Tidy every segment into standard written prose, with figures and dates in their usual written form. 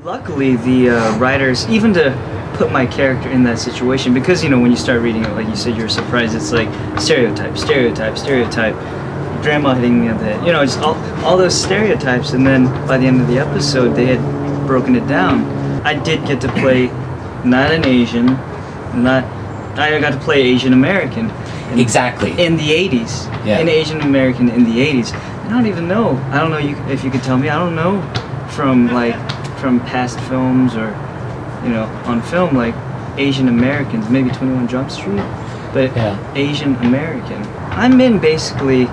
Luckily, the writers, even to put my character in that situation, because, you know, when you start reading it, like you said, you're surprised, it's like stereotype, stereotype, stereotype, grandma hitting me on the head, you know, it's all those stereotypes, and then by the end of the episode, they had broken it down. I did get to play not an Asian, I got to play Asian American. Exactly. In the 80s. Yeah. An Asian American in the 80s. I don't even know. I don't know if you could tell me. I don't know from past films or, you know, on film, like Asian Americans, maybe 21 Jump Street, but yeah. Asian American. I'm in basically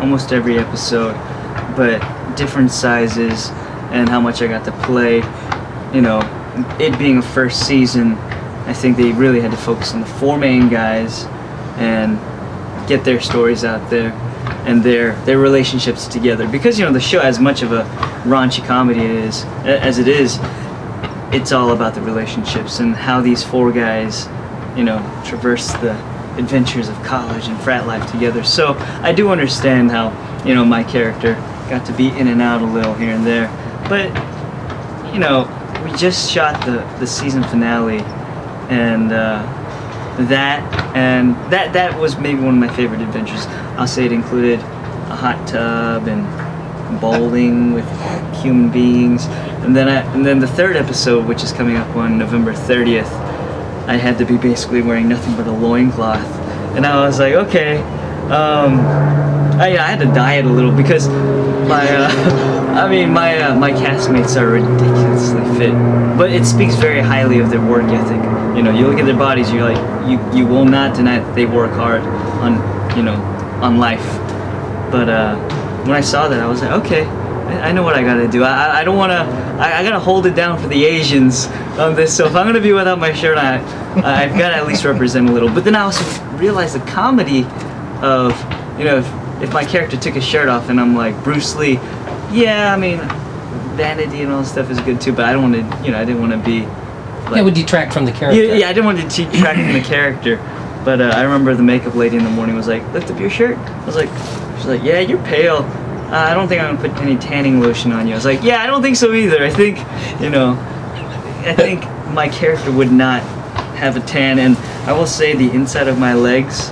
almost every episode, but different sizes and how much I got to play. You know, it being a first season, I think they really had to focus on the 4 main guys and get their stories out there and their relationships together, because, you know, the show, as much of a raunchy comedy as it is, it's all about the relationships and how these 4 guys, you know, traverse the adventures of college and frat life together. So I do understand how, you know, my character got to be in and out a little here and there, but, you know, we just shot the season finale, and that was maybe one of my favorite adventures. I'll say it included a hot tub and bowling with human beings, and then the 3rd episode, which is coming up on November 30th, I had to be basically wearing nothing but a loincloth, and I was like, okay, I had to diet a little because my my castmates are ridiculously fit, but it speaks very highly of their work ethic. You know, you look at their bodies, you're like, you will not deny that they work hard on, you know, on life. But when I saw that, I was like, okay, I know what I gotta do. I don't wanna, I gotta hold it down for the Asians on this, so if I'm gonna be without my shirt on, I've gotta at least represent a little. But then I also realized the comedy of, you know, if my character took his shirt off and I'm like Bruce Lee, yeah, I mean, vanity and all that stuff is good too, but I don't want to, you know, I didn't want to be like, yeah, it would detract from the character. Yeah, I didn't want to detract from the character. But I remember the makeup lady in the morning was like, lift up your shirt. I was like, she's like, yeah, you're pale. I don't think I'm going to put any tanning lotion on you. I was like, yeah, I don't think so either. I think, you know, I think my character would not have a tan. And I will say the inside of my legs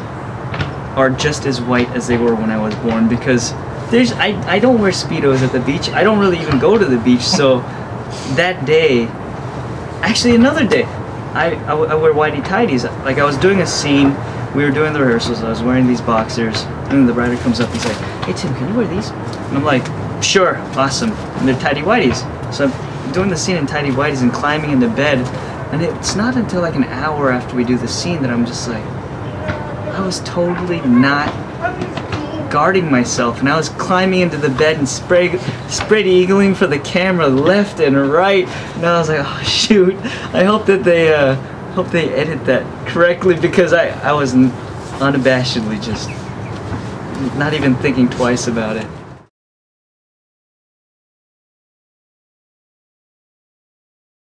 are just as white as they were when I was born, because I don't wear Speedos at the beach. I don't really even go to the beach. So that day, actually another day, I wear whitey-tighties. Like, I was doing a scene, we were doing the rehearsals, I was wearing these boxers, and then the writer comes up and he's like, hey Tim, can you wear these? And I'm like, sure, awesome. And they're tighty whities. So I'm doing the scene in tighty whities and climbing into bed, and it's not until like an hour after we do the scene that I'm just like, I was totally not guarding myself, and I was climbing into the bed and spread eagling for the camera left and right, and I was like, oh shoot, I hope that they edit that correctly, because I was unabashedly just not even thinking twice about it.